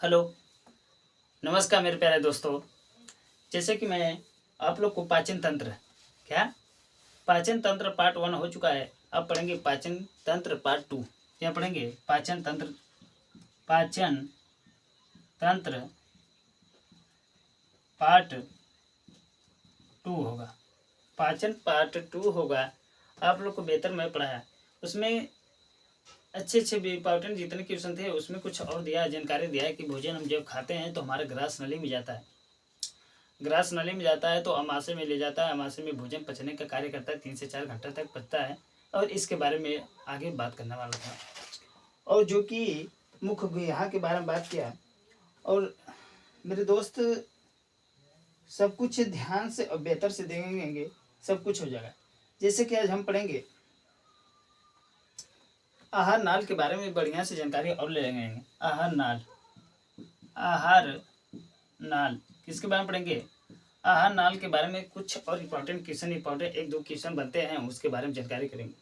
Hello, नमस्कार मेरे प्यारे दोस्तों। जैसे कि मैं आप लोग को पाचन तंत्र क्या पाचन तंत्र पार्ट 1 हो चुका है। अब पढ़ेंगे पाचन तंत्र पार्ट 2। क्या पढ़ेंगे? पाचन तंत्र पार्ट 2 होगा। पाचन पार्ट 2 होगा। आप लोग को बेहतर मैं पढ़ाया, उसमें अच्छे अच्छे इंपॉर्टेंट जितने क्वेश्चन थे उसमें कुछ और दिया, जानकारी दिया है कि भोजन हम जब खाते हैं तो हमारे ग्रास नली में जाता है। ग्रास नली में जाता है तो अमाशय में ले जाता है। अमाशय में भोजन पचने का कार्य करता है, 3 से 4 घंटे तक पचता है। और इसके बारे में आगे बात करने वाला था, और जो कि मुख्य गुहा के बारे में बात किया। और मेरे दोस्त सब कुछ ध्यान से और बेहतर से देखेंगे, सब कुछ हो जाएगा। जैसे कि आज हम पढ़ेंगे आहार नाल के बारे में बढ़िया से जानकारी और ले लेंगे। आहार नाल किसके बारे में पढ़ेंगे? आहार नाल के बारे में कुछ और इम्पोर्टेंट एक दो क्वेश्चन बनते हैं, उसके बारे में जानकारी करेंगे।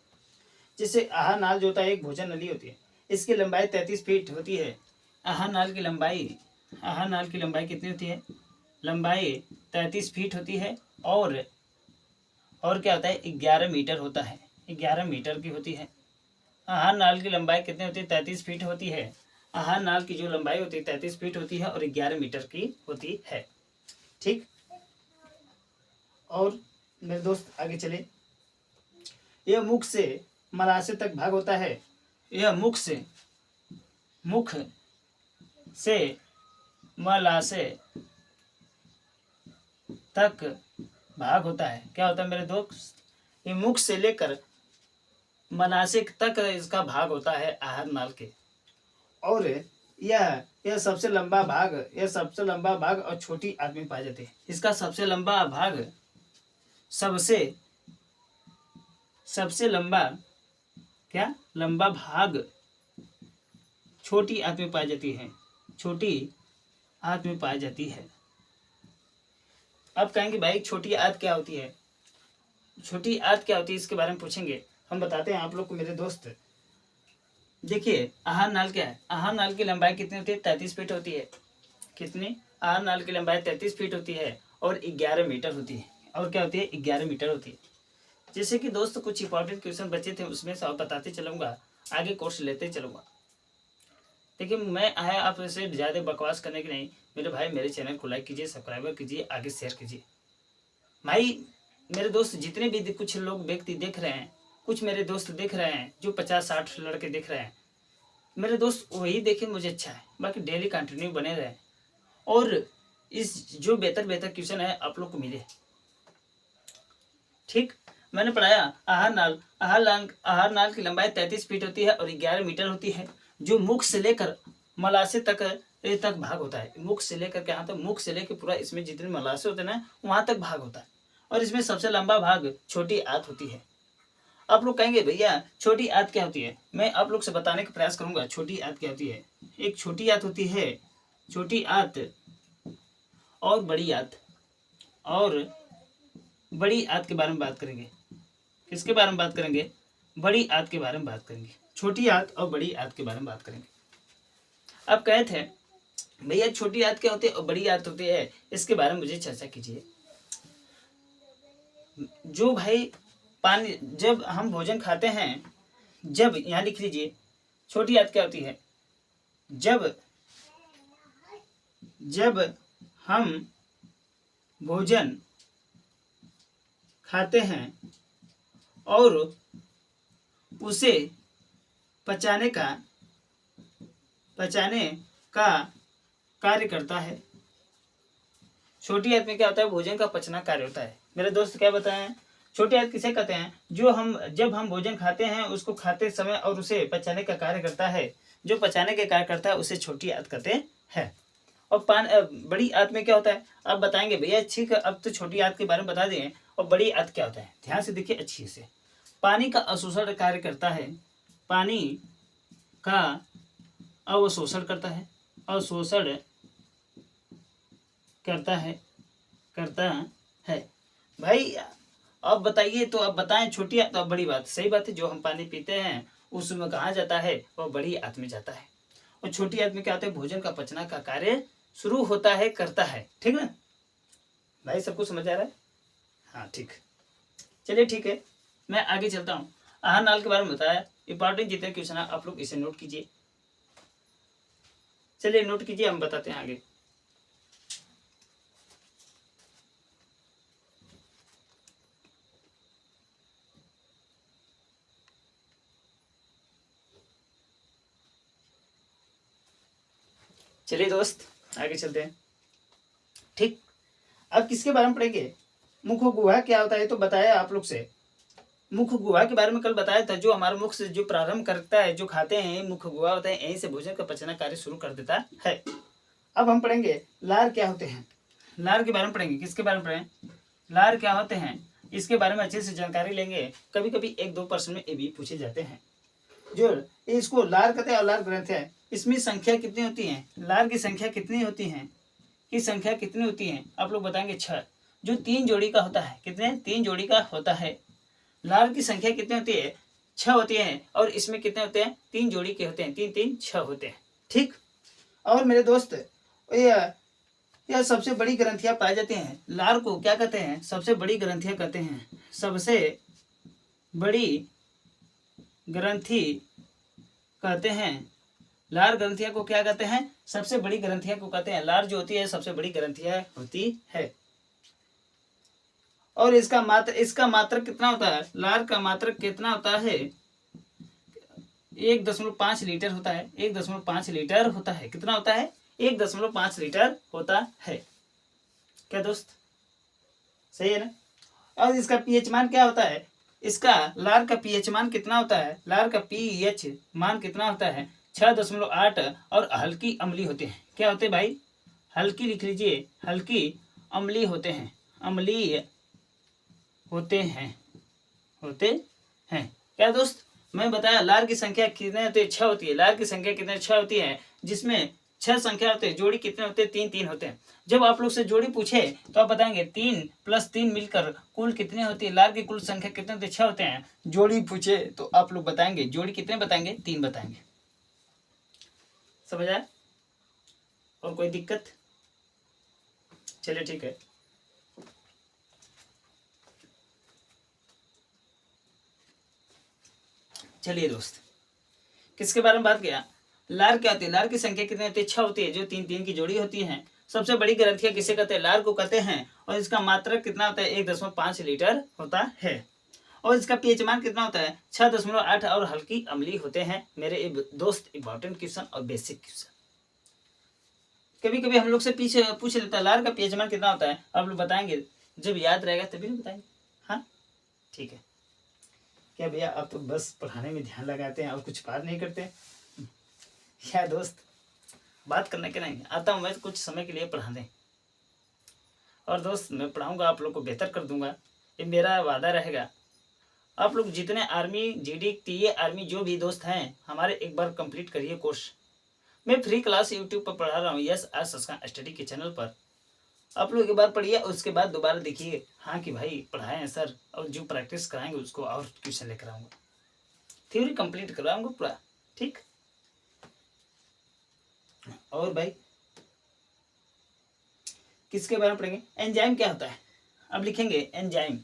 जैसे आहार नाल जो होता है एक भोजन नली होती है, इसकी लंबाई 33 फीट होती है। आहार नाल की लंबाई कितनी होती है? लंबाई 33 फीट होती है। और क्या होता है? 11 मीटर होता है। 11 मीटर की होती है। आहार नाल की लंबाई कितनी होती है? 33 फीट होती है। आहार नाल की जो लंबाई होती है 33 फीट होती है और 11 मीटर की होती है। ठीक। और मेरे दोस्त आगे चले। यह मुख से मलाशय तक भाग होता है। यह मुख से मलाशय तक भाग होता है। क्या होता है मेरे दोस्त? ये मुख से लेकर मलाशय तक इसका भाग होता है आहार नाल के। और यह सबसे लंबा भाग और छोटी आदमी पाए जाते हैं। इसका सबसे लंबा भाग सबसे लंबा भाग छोटी आदमी पाई जाती है। अब कहेंगे भाई छोटी आंत क्या होती है? इसके बारे में पूछेंगे, हम बताते हैं आप लोग को मेरे दोस्त। देखिए आहार नाल क्या है? आहार नाल की लंबाई कितनी होती है? 33 फीट होती है। कितनी? आहार नाल की लंबाई 33 फीट होती है और 11 मीटर होती है। और क्या होती है? 11 मीटर होती है। जैसे कि दोस्त कुछ इंपॉर्टेंट क्वेश्चन बचे थे, उसमें से बताते चलूंगा, आगे कोर्स लेते चलूंगा। देखिए मैं आया आपसे ज़्यादा बकवास करने की नहीं। मेरे भाई मेरे चैनल को लाइक कीजिए, सब्सक्राइब कीजिए, आगे शेयर कीजिए। भाई मेरे दोस्त जितने भी कुछ लोग व्यक्ति देख रहे हैं, कुछ मेरे दोस्त देख रहे हैं जो 50-60 लड़के देख रहे हैं, मेरे दोस्त वही देखें, मुझे अच्छा है। बाकी डेली कंटिन्यू बने रहे और इस जो बेहतर क्वेश्चन है आप लोग को मिले। ठीक। मैंने पढ़ाया आहार नाल की लंबाई 33 फीट होती है और 11 मीटर होती है, जो मुख से लेकर मलाशय तक भाग होता है। मुख से लेकर क्या होता है? मुख से लेकर पूरा इसमें जितने मलाशय होते हैं ना, वहां तक भाग होता है। और इसमें सबसे लंबा भाग छोटी आंत होती है। आप लोग कहेंगे भैया छोटी आंत क्या होती है? मैं आप लोग से बताने का प्रयास करूंगा छोटी आंत क्या होती है। एक छोटी आंत होती है, छोटी आंत और बड़ी आंत। और बड़ी आंत के बारे में बात करेंगे। किसके बारे में बात करेंगे? बड़ी आंत के बारे में बात करेंगे। छोटी आंत और बड़ी आंत के बारे में बात करेंगे। अब कहे थे भैया छोटी आंत क्या होती है और बड़ी आंत होती है, इसके बारे में मुझे चर्चा कीजिए। जो भाई पानी जब हम भोजन खाते हैं, जब यहाँ लिख लीजिए छोटी आंत क्या होती है? जब हम भोजन खाते हैं और उसे पचाने का कार्य करता है। छोटी आंत में क्या होता है? भोजन का पचना कार्य होता है। मेरे दोस्त क्या बताएं? छोटी आंत किसे कहते हैं? जब हम भोजन खाते हैं, उसको खाते समय और उसे पचाने का कार्य करता है, जो पचाने के कार्य करता है उसे छोटी आंत कहते हैं। और बड़ी आंत में क्या होता है? अब बताएंगे भैया ठीक है, अब तो छोटी आंत के बारे में बता दें। और बड़ी आंत क्या होता है? ध्यान से देखिए अच्छी से। पानी का अवशोषण कार्य करता है। पानी का अवशोषण करता है। अवशोषण करता है भाई। अब बताइए, तो अब बताएं छोटी आंत और बड़ी बात। सही बात है, जो हम पानी पीते हैं उसमें कहाँ जाता है? वो बड़ी आंत में जाता है। और छोटी आंत में क्या होता है, भोजन का पचना का कार्य शुरू होता है, करता है। ठीक ना भाई, सबको समझ आ रहा है? हाँ ठीक, चलिए ठीक है, मैं आगे चलता हूँ। आहार नाल के बारे में बताया, इंपॉर्टेंट जितने क्वेश्चन है आप लोग इसे नोट कीजिए। चलिए नोट कीजिए, हम बताते हैं आगे। चलिए दोस्त आगे चलते हैं। ठीक, अब किसके बारे में पढ़ेंगे, मुख गुहा क्या होता है तो बताया आप लोग से। मुख गुहा के बारे में कल बताया था, जो हमारा मुख से जो प्रारंभ करता है, जो खाते हैं मुख गुहा होता है, यहीं से भोजन का पचना कार्य शुरू कर देता है। अब हम पढ़ेंगे लार क्या होते हैं। लार के बारे में पढ़ेंगे, किसके बारे में पढ़ें, लार क्या होते हैं, इसके बारे में अच्छे से जानकारी लेंगे। कभी कभी 1-2 प्रश्न में ये भी पूछे जाते हैं। जो इसको लार कहते हैं और लार ग्रंथ है, इसमें संख्या कितनी होती है, लार की संख्या कितनी होती है, की संख्या कितनी होती है, आप लोग बताएंगे 6। जो 3 जोड़ी का होता है, कितने 3 जोड़ी का होता है। लार की संख्या कितनी होती है, 6 होती है। और इसमें कितने होते हैं, 3 जोड़ी के होते हैं, 3 3 6 होते हैं। ठीक, और मेरे दोस्त यह सबसे बड़ी ग्रंथियां पाई जाती हैं। लार को क्या कहते हैं, सबसे बड़ी ग्रंथियां कहते हैं। सबसे बड़ी ग्रंथि कहते हैं। लार ग्रंथियां को क्या कहते हैं, सबसे बड़ी ग्रंथियां को कहते हैं। लार जो होती है सबसे बड़ी ग्रंथियां होती है। और इसका मात्रक कितना होता है, लार का मात्रक कितना होता है, 1.5 लीटर होता है। 1.5 लीटर होता है। कितना होता है, 1.5 लीटर होता है। क्या दोस्त, सही है ना? और इसका पीएच मान क्या होता है, इसका लार का पीएच मान कितना होता है, लार का पीएच मान कितना होता है, 6.8। और हल्की अम्लीय होते हैं। क्या होते हैं भाई, हल्की लिख लीजिए, हल्की अम्लीय होते हैं, अम्लीय होते हैं, होते हैं। क्या दोस्त, मैं बताया लार की संख्या कितने होती है, 6 होती है। लार की संख्या कितने 6 होती है, जिसमें 6 संख्या होते हैं। जोड़ी कितने होते हैं, 3 3 होते हैं। जब आप लोग से जोड़ी पूछे तो आप बताएंगे 3 + 3 मिलकर कुल कितने होती है, लार की कुल संख्या कितने होते हैं, 6 होते हैं। जोड़ी पूछे तो आप लोग बताएंगे जोड़ी कितने बताएंगे, 3 बताएंगे। समझ आया? और कोई दिक्कत? चलिए ठीक है। चलिए दोस्त, किसके बारे में बात किया, लार क्या होती है, लार की संख्या कितनी होती है, 6 होती है। जो 3 3 की जोड़ी होती है। सबसे बड़ी ग्रंथियां किसे कहते हैं, लार को कहते हैं। और इसका मात्रक कितना होता है, 1.5 लीटर होता है। और इसका पीएच मान कितना होता है, 6.8। और हल्की अम्लीय होते हैं। मेरे दोस्त इंपॉर्टेंट क्वेश्चन और बेसिक क्वेश्चन कभी कभी हम लोग से पीछे पूछ लेता है, लार का पीएच मान कितना होता है, आप लोग बताएंगे। जब याद रहेगा तभी ना बताएंगे। हाँ ठीक है। क्या भैया आप तो बस पढ़ाने में ध्यान लगाते हैं और कुछ बात नहीं करते? क्या दोस्त, बात करने के नहीं आता हूँ मैं, तो कुछ समय के लिए पढ़ा दें। और दोस्त मैं पढ़ाऊंगा, आप लोग को बेहतर कर दूंगा, ये मेरा वादा रहेगा। आप लोग जितने आर्मी, जीडी, टीए, आर्मी जो भी दोस्त हैं हमारे, एक बार कंप्लीट करिए कोर्स। मैं फ्री क्लास यूट्यूब पर पढ़ा रहा हूँ, यस आज संस्कार स्टडी के चैनल पर। आप लोग एक बार पढ़िए, उसके बाद दोबारा देखिए, हाँ कि भाई पढ़ाए हैं सर, और जो प्रैक्टिस कराएंगे उसको और ट्यूशन लेकर आऊँगा, थ्योरी कंप्लीट कराऊंगा पूरा। ठीक, और भाई किसके बारे में पढ़ेंगे, एंजाइम क्या होता है, अब लिखेंगे एंजाइम।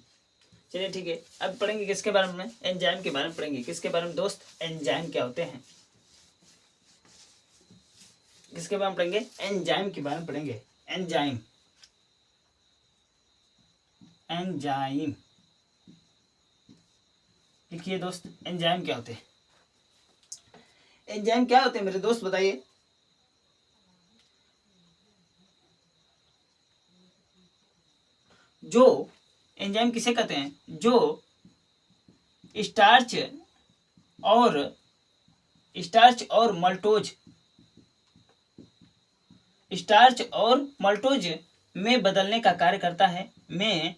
चलिए ठीक है, अब पढ़ेंगे किसके बारे में, एंजाइम के बारे में पढ़ेंगे। किसके बारे में दोस्त, एंजाइम क्या होते हैं, किसके बारे में पढ़ेंगे, एंजाइम के बारे में पढ़ेंगे। एंजाइम, एंजाइम लिखिए दोस्त, एंजाइम क्या होते हैं, एंजाइम क्या होते हैं मेरे दोस्त बताइए। जो एंजाइम किसे कहते हैं, जो स्टार्च और मल्टोज, स्टार्च और मल्टोज में बदलने का कार्य करता है, में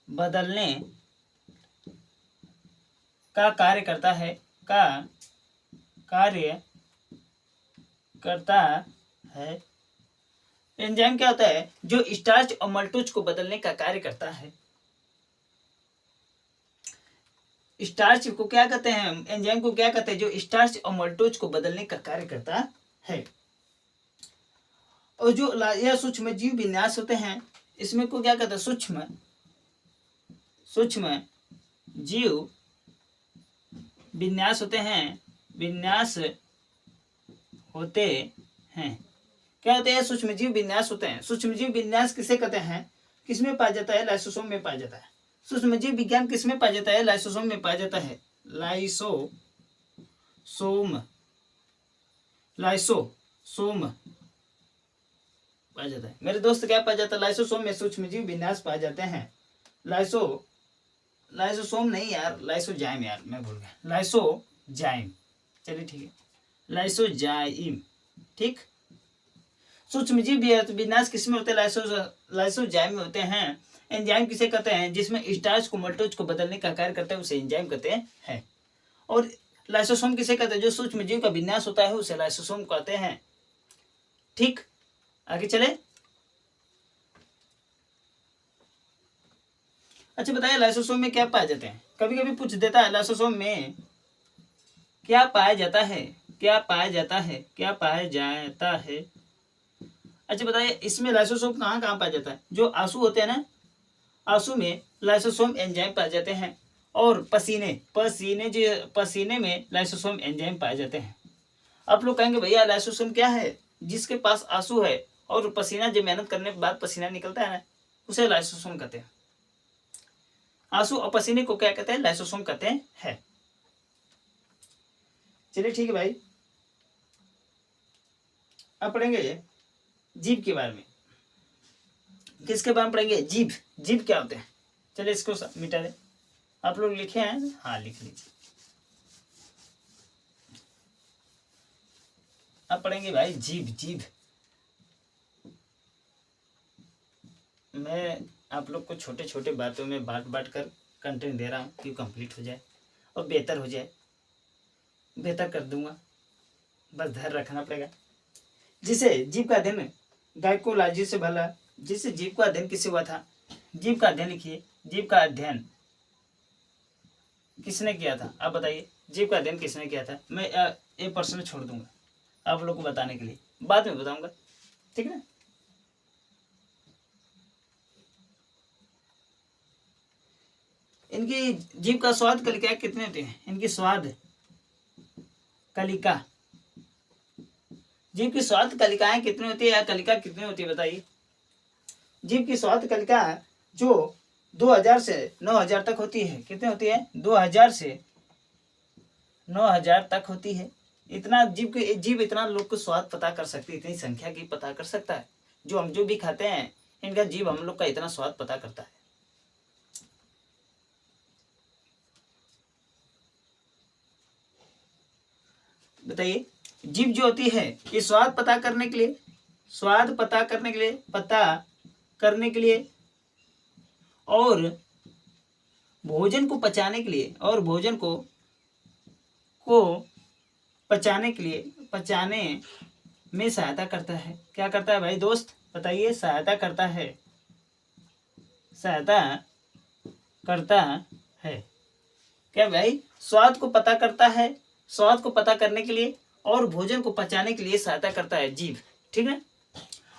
बदलने का कार्य करता है, का कार्य करता है। एंजाइम क्या होता है, जो स्टार्च और मल्टोज को बदलने का कार्य करता है। स्टार्च को क्या कहते हैं, एंजाइम को क्या कहते हैं, जो स्टार्च और माल्टोज को बदलने का कार्य करता है। और जो यह सूक्ष्म जीव विन्यास होते हैं, इसमें को क्या कहते हैं, सूक्ष्म जीव विन्यास होते हैं, विन्यास होते हैं। क्या होते हैं, सूक्ष्म जीव विन्यास होते हैं। सूक्ष्म जीव विन्यास किसे कहते हैं, किसमें पाया जाता है, लाइसोसोम में पाया जाता है। सूक्ष्म जीव विज्ञान किसमें पाया जाता है, लाइसोसोम में पाया जाता है। लाइसोसोम पाया जाता है मेरे दोस्त, क्या पाया जाता है, लाइसोसोम में सूक्ष्म जीव विन्यास पाए जाते हैं। लाइसोसोम नहीं यार, लाइसोजाइम यार, मैं भूल गया, लाइसोजाइम, चलिए ठीक है, लाइसोजाइम, ठीक। सूक्ष्म जीव विन्यास किसमें होते हैं, लाइसोजाइम में होते हैं। एंजाइम किसे कहते हैं, जिसमें स्टार्च को माल्टोज को बदलने का कार्य करते हैं, उसे एंजाइम कहते हैं। और लाइसोसोम किसे कहते हैं, जो सूक्ष्म जीव का विन्यास होता है उसे लाइसोसोम कहते हैं, ठीक। आगे चले। अच्छा बताइए, लाइसोसोम में क्या पाया जाते हैं, कभी कभी पूछ देता है, लाइसोसोम में क्या पाया जाता है, क्या पाया जाता है, क्या पाया जाता है। अच्छा बताइए, इसमें लाइसोसोम कहाँ कहाँ पाया जाता है, जो आंसू होते हैं ना, आंसू में लाइसोसोम एंजाइम पाए जाते हैं। और पसीने में लाइसोसोम एंजाइम पाए जाते हैं। आप लोग कहेंगे भैया लाइसोसोम क्या है, जिसके पास आंसू है और पसीना, जो मेहनत करने के बाद पसीना निकलता है ना, उसे लाइसोसोम कहते हैं। आंसू और पसीने को क्या कहते हैं, लाइसोसोम कहते हैं। चलिए ठीक है भाई, अब पढ़ेंगे जीव के बारे में। किसके बारे में पढ़ेंगे, जीव क्या होते हैं। चलिए इसको मिटा दें, आप लोग लिखे हैं, हाँ लिख लीजिए। अब पढ़ेंगे भाई जीव। मैं आप लोग को छोटे छोटे बातों में बांट कर कंटेंट दे रहा हूँ कि कंप्लीट हो जाए और बेहतर हो जाए, बेहतर कर दूंगा, बस धैर्य रखना पड़ेगा। जिसे जीव का अध्ययन गायकोलॉजी से भला, जिसे जीव का अध्ययन किससे हुआ था, जीव का अध्ययन लिखिए, जीव का अध्ययन किसने किया था, आप बताइए, जीव का अध्ययन किसने किया था। मैं एक प्रश्न छोड़ दूंगा आप लोग को बताने के लिए, बाद में बताऊंगा, ठीक है। इनकी जीव का स्वाद कलिकाएं कितने होते हैं, इनकी स्वाद कलिका, जीव की स्वाद कलिकाएं कितनी होती है, या कलिका कितनी होती है बताइए। जीव की स्वाद कलिका जो 2000 से 9000 तक होती है, कितनी होती है, 2000 से 9000 तक होती है। इतना जीव इतना लोग को स्वाद पता कर सकती है, इतनी संख्या की पता कर सकता है। जो हम जो भी खाते हैं, इनका जीव हम लोग का इतना स्वाद पता करता है। बताइए, जीव जो होती है ये स्वाद पता करने के लिए और भोजन को पचाने के लिए, पचाने में सहायता करता है। क्या करता है भाई दोस्त, बताइए, सहायता करता है। क्या भाई, स्वाद को पता करता है, स्वाद को पता करने के लिए और भोजन को पचाने के लिए सहायता करता है जीव, ठीक है।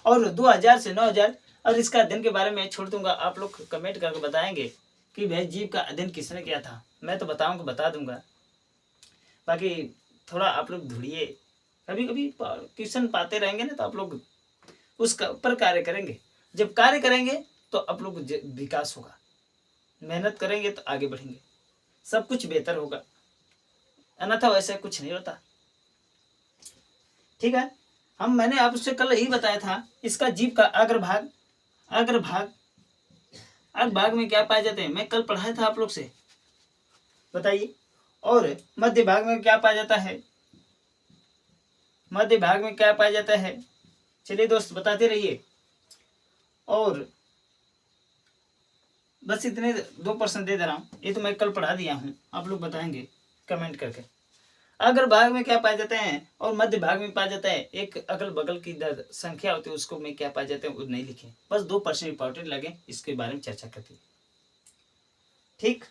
और 2000 से 9000, और इसका अध्ययन के बारे में छोड़ दूंगा, आप लोग कमेंट करके बताएंगे कि भाई जीव का अध्ययन किसने किया था। मैं तो बता दूंगा, बाकी थोड़ा आप लोग ढूंढिए, कभी कभी क्वेश्चन पाते रहेंगे ना, तो आप लोग उसका ऊपर कार्य करेंगे। जब कार्य करेंगे तो आप लोग विकास होगा, मेहनत करेंगे तो आगे बढ़ेंगे, सब कुछ बेहतर होगा, अन्यथा वैसे कुछ नहीं होता, ठीक है। मैंने आपसे कल यही बताया था, इसका जीव का अग्रभाग में क्या पाए जाते हैं, मैं कल पढ़ाया था आप लोग से, बताइए। और मध्य भाग में क्या पाया जाता है, चलिए दोस्त बताते रहिए। और बस इतने 2% दे रहा हूँ, ये तो मैं कल पढ़ा दिया हूँ, आप लोग बताएंगे कमेंट करके। अग्र भाग में क्या पाए जाते हैं और मध्य भाग में पाया जाता है, एक अगल बगल की संख्या होती है, उसको में क्या पाए जाते हैं वो नहीं लिखे, बस 2% इंपॉर्टेंट लगे, इसके बारे में चर्चा करती है, ठीक।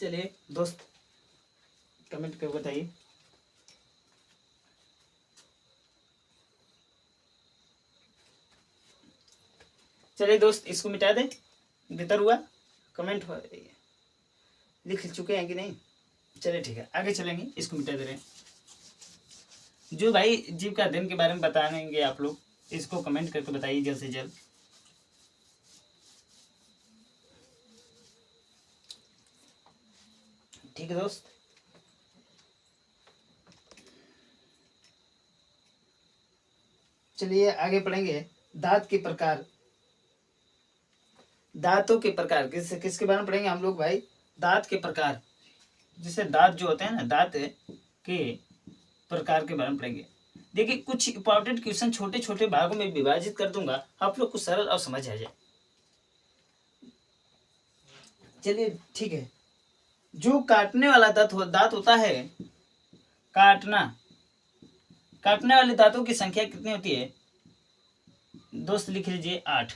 चलिए दोस्त कमेंट कर बताइए। चलिए दोस्त इसको मिटा दें, बेहतर हुआ। कमेंट लिख चुके हैं कि नहीं? चलिए ठीक है, आगे चलेंगे, इसको मिटा दे रहे हैं। जो भाई जीव का अध्ययन के बारे में बताएंगे आप लोग, इसको कमेंट करके बताइए जल्द से जल्द। ठीक है दोस्त, चलिए आगे पढ़ेंगे दांत के प्रकार। दांतों के प्रकार किसके बारे में पढ़ेंगे हम लोग भाई? दांत के प्रकार, जैसे दांत जो होते हैं ना, दांत के प्रकार के बारे में पढ़ेंगे। देखिए कुछ इंपॉर्टेंट क्वेश्चन छोटे छोटे भागों में विभाजित कर दूंगा, आप लोग को सरल और समझ आ जाए। चलिए ठीक है, जो काटने वाला दांत होता है, काटने वाले दांतों की संख्या कितनी होती है दोस्त? लिख लीजिए 8।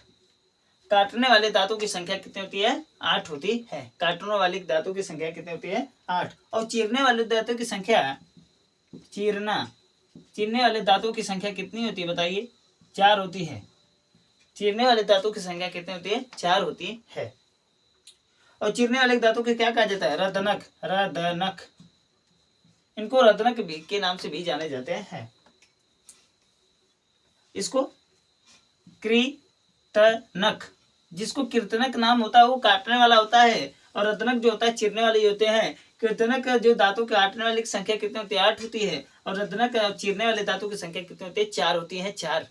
काटने वाले दांतों की संख्या कितनी होती है? 8 होती है। काटने वाले दांतों की संख्या कितनी होती है? 8। और चीरने वाले दांतों की संख्या, चीरने वाले दांतों की संख्या कितनी होती है बताइए? 4 होती है। चीरने वाले दांतों की संख्या कितनी होती है? 4 होती है। और चीरने वाले दांतों को क्या कहा जाता है? रदनक। इनको रदनक भी के नाम से भी जाने जाते हैं। इसको कृतनक, जिसको कीर्तनक नाम होता है वो काटने वाला होता है, और रदनक जो होता है चीरने वाले होते हैं। कीर्तनक जो दांतों के काटने वाले की संख्या कितनी होती है? 8 होती है। और रदनक चीरने वाले दांतों की संख्या कितनी होती है? 4 होती है। 4।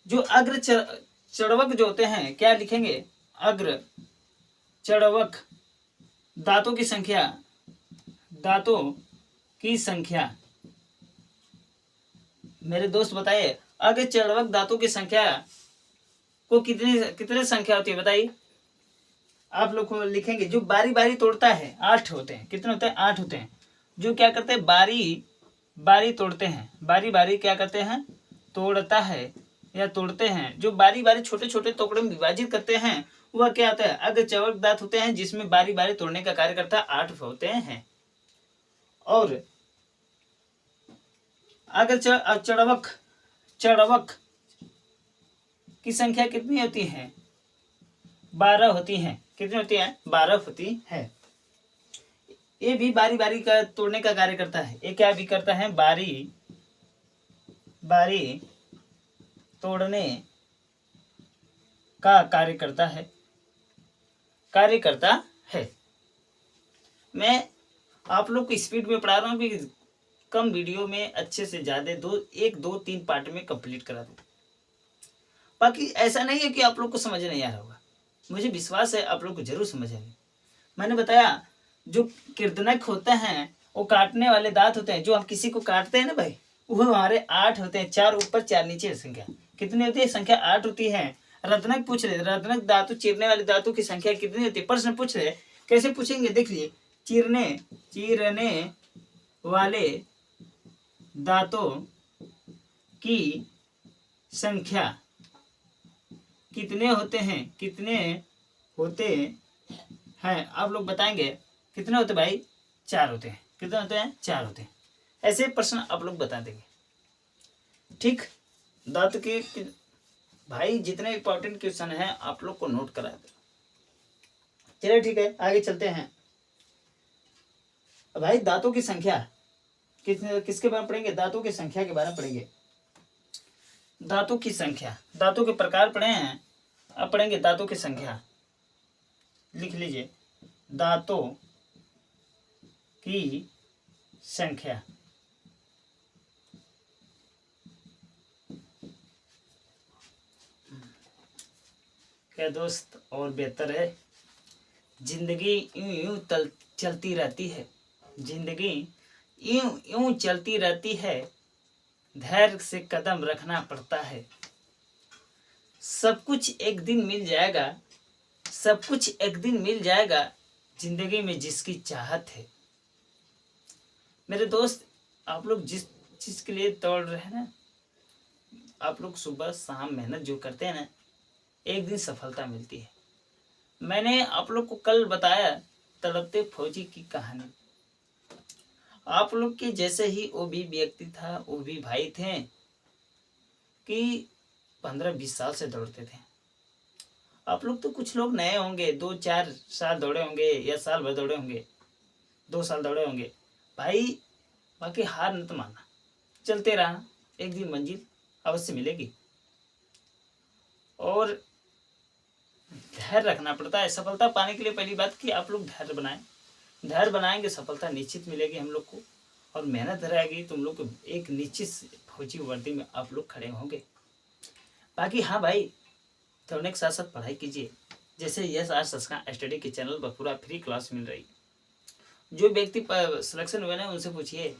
जो अग्र चड़वक जो होते हैं, क्या लिखेंगे? अग्र चड़वक दांतों की संख्या, मेरे दोस्त बताइए, अग्र चड़वक दांतों की संख्या को कितने संख्या होती है बताइए? आप लोग को लिखेंगे जो बारी बारी तोड़ता है 8 होते हैं। कितने होते हैं? 8 होते हैं। जो क्या करते हैं? बारी तोड़ते हैं। बारी क्या करते हैं? तोड़ता है या तोड़ते हैं। जो बारी बारी छोटे छोटे टुकड़े में विभाजित करते हैं वह क्या होता है? अग्र चड़वक दांत होते हैं, जिसमें बारी बारी तोड़ने का कार्य करता है 8 होते हैं। और अग्र चड़वक की संख्या कितनी होती है? 12 होती है। कितनी होती है? 12 होती है। ये भी बारी बारी का तोड़ने का कार्य करता है। ये क्या भी करता है? बारी तोड़ने का कार्य करता है। मैं आप लोग को स्पीड में पढ़ा रहा हूँ कि कम वीडियो में अच्छे से ज्यादा 1 2 3 पार्ट में कंप्लीट करा दूँ। बाकी ऐसा नहीं है कि आप लोग को समझ नहीं आ रहा होगा, मुझे विश्वास है आप लोग को जरूर समझ आएगा। मैंने बताया जो कीर्तनक होते हैं वो काटने वाले दांत होते हैं। जो हम किसी को काटते हैं ना भाई, वो हमारे 8 होते हैं। 4 ऊपर 4 नीचे। संख्या कितनी होती है? संख्या 8 होती है। रत्नक पूछ रहे, रत्नक दांतों चीरने वाले दांतों की संख्या कितनी होती है? प्रश्न पूछ रहे। कैसे पूछेंगे देख लिए। चीरने वाले दांतों की संख्या कितने होते हैं? आप लोग बताएंगे कितने होते भाई? 4 होते हैं। कितने होते हैं? 4 होते हैं। ऐसे प्रश्न आप लोग बता देंगे। ठीक, दांत के भाई जितने इंपॉर्टेंट क्वेश्चन हैं आप लोग को नोट करा दे। चलिए ठीक है, आगे चलते हैं। भाई दांतों की संख्या किसके बारे में पढ़ेंगे? दांतों की संख्या के बारे में पढ़ेंगे। दांतों की संख्या, दांतों के प्रकार पढ़े हैं, अब पढ़ेंगे दांतों की संख्या। लिख लीजिए दांतों की संख्या। क्या दोस्त और बेहतर है? जिंदगी यूं चलती रहती है। जिंदगी यूं चलती रहती है, धैर्य से कदम रखना पड़ता है। सब कुछ एक दिन मिल जाएगा, जिंदगी में जिसकी चाहत है। मेरे दोस्त आप लोग जिस चीज के लिए दौड़ रहे हैं ना, आप लोग सुबह शाम मेहनत जो करते हैं ना, एक दिन सफलता मिलती है। मैंने आप लोग को कल बताया तड़पते फौजी की कहानी। आप लोग के जैसे ही वो भी व्यक्ति था, वो भी भाई थे कि 15-20 साल से दौड़ते थे। आप लोग तो कुछ लोग नए होंगे, 2-4 साल दौड़े होंगे या साल भर दौड़े होंगे, 2 साल दौड़े होंगे भाई। बाकी हार न तो मानना, चलते रहना, एक दिन मंजिल अवश्य मिलेगी। और धैर्य रखना पड़ता है सफलता पाने के लिए। पहली बात कि आप लोग धैर्य बनाएं, धैर्य बनाएंगे सफलता निश्चित मिलेगी हम लोग को। और मेहनत रहेगी तुम लोग को एक निश्चित फौजी वर्दी में आप लोग खड़े होंगे। बाकी हाँ भाई, दौड़ने के साथ साथ पढ़ाई कीजिए। जैसे यस आर संस्कार स्टडी के चैनल पर पूरा फ्री क्लास मिल रही। जो व्यक्ति सिलेक्शन हुए ना उनसे पूछिए,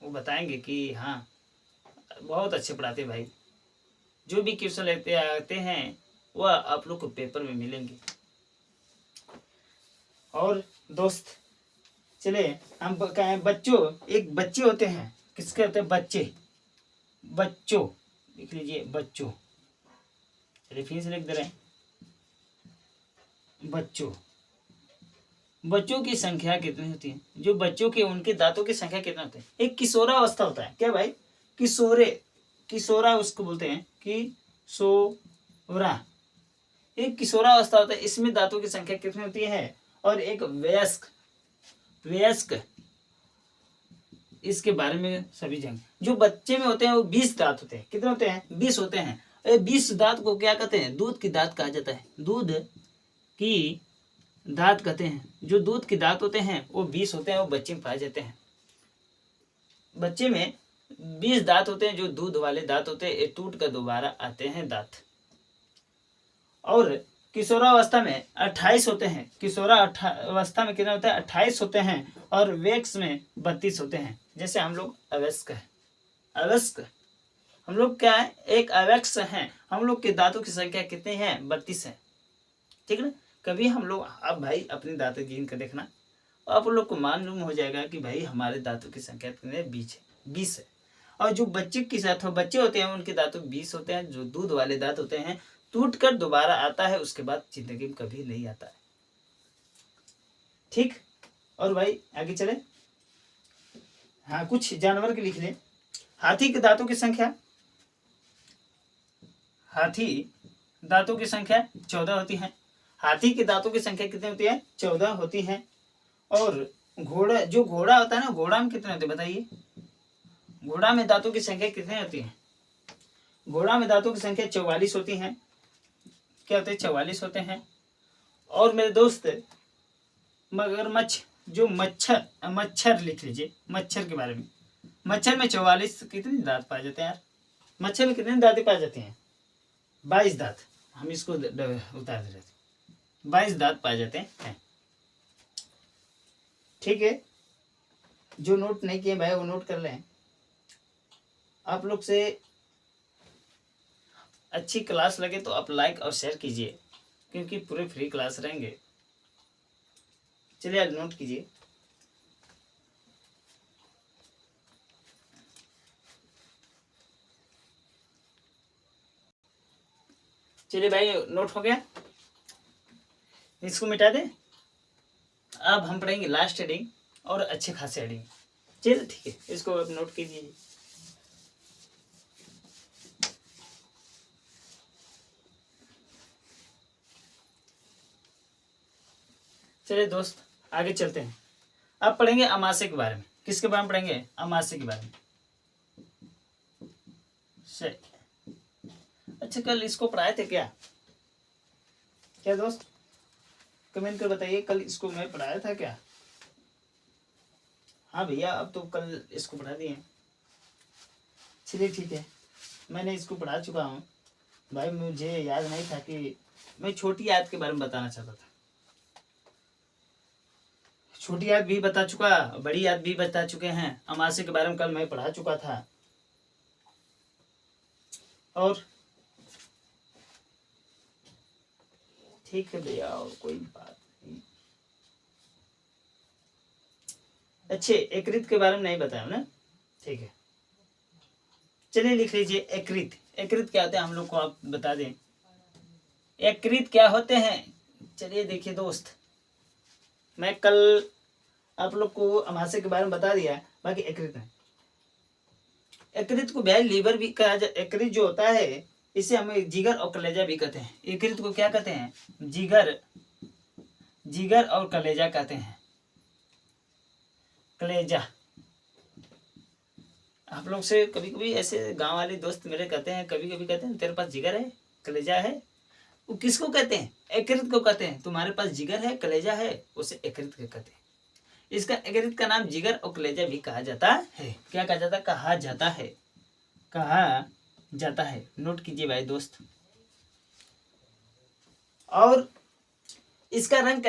वो बताएंगे कि हाँ बहुत अच्छे पढ़ाते भाई। जो भी क्वेश्चन लेते आते हैं वह आप लोग को पेपर में मिलेंगे। और दोस्त चले हम कहें बच्चों, एक बच्चे होते हैं, किसके होते हैं बच्चे, बच्चों लिख लीजिए बच्चों। चलिए फिर से लिख दे रहे हैं बच्चों। बच्चों की संख्या कितनी होती है? जो बच्चों के उनके दांतों की संख्या कितना होती है? एक किशोरावस्था होता है क्या भाई? किशोरा उसको बोलते हैं किशोरा। एक किशोरावस्था होता है, इसमें दांतों की संख्या कितनी होती है? और एक वयस्क इसके बारे में सभी जंग। जो बच्चे में होते हैं वो 20 दांत होते हैं। कितने होते हैं? 20 होते हैं। 20 दांत को क्या कहते हैं? दूध की दांत कहा जाता है। दूध की दांत कहते हैं। जो दूध के दांत होते हैं वो 20 होते हैं, वो बच्चे में पाए जाते हैं। बच्चे में 20 दांत होते हैं, जो दूध वाले दांत होते हैं, ये टूट कर दोबारा आते हैं दांत। और किशोरावस्था में 28 होते हैं। किशोरावस्था में कितने होते हैं? 28 होते हैं। और वैक्स में 32 होते हैं। जैसे हम लोग अवयस्क है, अवयस्क हम लोग क्या है? एक अवयस्क हैं। हम लोग के दांतों की संख्या कितनी है? 32 है। ठीक ना? कभी हम लोग, अब भाई अपने दांतों गिन कर देखना, आप लोग को मालूम हो जाएगा कि भाई हमारे दांतों की संख्या कितनी है? 20 है। और जो बच्चे के साथ बच्चे होते हैं उनके दांतों 20 होते हैं। जो दूध वाले दांत होते हैं टूट कर दोबारा आता है, उसके बाद जिंदगी में कभी नहीं आता है। ठीक। और भाई आगे चले। हाँ कुछ जानवर के लिख ले। हाथी के दांतों की संख्या, हाथी दांतों की संख्या 14 होती है। हाथी के दांतों की संख्या कितनी होती है? 14 होती है। और घोड़ा, जो घोड़ा होता है ना, घोड़ा में कितने होते हैं बताइए? घोड़ा में दांतों की संख्या कितनी होती है? घोड़ा में दांतों की संख्या 44 होती है। क्या होते हैं? 44 होते हैं। और मेरे दोस्त मगरमच्छ, जो मच्छर लिख लीजिए, मच्छर के बारे में। मच्छर में 44 कितने दांत पाए जाते हैं यार? मच्छर में कितने दांतें पाए जाती हैं? 22 दांत। हम इसको उतार दे रहे थे। 22 दांत पाए जाते हैं। ठीक है, जो नोट नहीं किए भाई वो नोट कर लें। आप लोग से अच्छी क्लास लगे तो आप लाइक और शेयर कीजिए, क्योंकि पूरे फ्री क्लास रहेंगे। चलिए आज नोट कीजिए। चलिए भाई नोट हो गया, इसको मिटा दें। अब हम पढ़ेंगे लास्ट हेडिंग और अच्छे खासे हेडिंग। चलिए ठीक है, इसको अब नोट कीजिए। चलिए दोस्त आगे चलते हैं। अब पढ़ेंगे अमाशय के बारे में। किसके बारे में पढ़ेंगे? अमाशय के बारे में। सही। अच्छा कल इसको पढ़ाए थे क्या? क्या दोस्त कमेंट कर बताइए, कल इसको मैं पढ़ाया था क्या? हाँ भैया अब तो कल इसको पढ़ा दिए। चलिए ठीक है, मैंने इसको पढ़ा चुका हूँ भाई। मुझे याद नहीं था कि मैं छोटी याद के बारे में बताना चाहता था। छोटी याद भी बता चुका, बड़ी याद भी बता चुके हैं। अमाशय के बारे में कल मैं पढ़ा चुका था। और ठीक है भैया, और कोई बात नहीं। अच्छे एकरित के बारे में नहीं बताया ना? ठीक है, चलिए लिख लीजिए एकरित। एकरित क्या होते हैं हम लोग को आप बता दें। एकरित क्या होते हैं? चलिए देखिए दोस्त, मैं कल आप लोग को अमाशय के बारे में बता दिया, बाकी यकृत है। यकृत को भैया लीवर भी कहा जाता, यकृत जो होता है इसे हम जिगर और कलेजा भी कहते हैं। यकृत को क्या कहते हैं? जिगर और कलेजा कहते हैं। कलेजा, आप लोग से कभी कभी ऐसे गांव वाले दोस्त मेरे कहते हैं, कभी कभी कहते हैं तेरे पास जिगर है, कलेजा है। वो किसको कहते हैं? यकृत को कहते हैं। तुम्हारे पास जिगर है, कलेजा है, उसे यकृत को कहते हैं। इसका यकृत का नाम जिगर और कलेजा भी कहा जाता है। क्या कहा जाता है? कहा जाता है, कहा जाता है। नोट कीजिए भाई दोस्त। और इसका रंग कैसा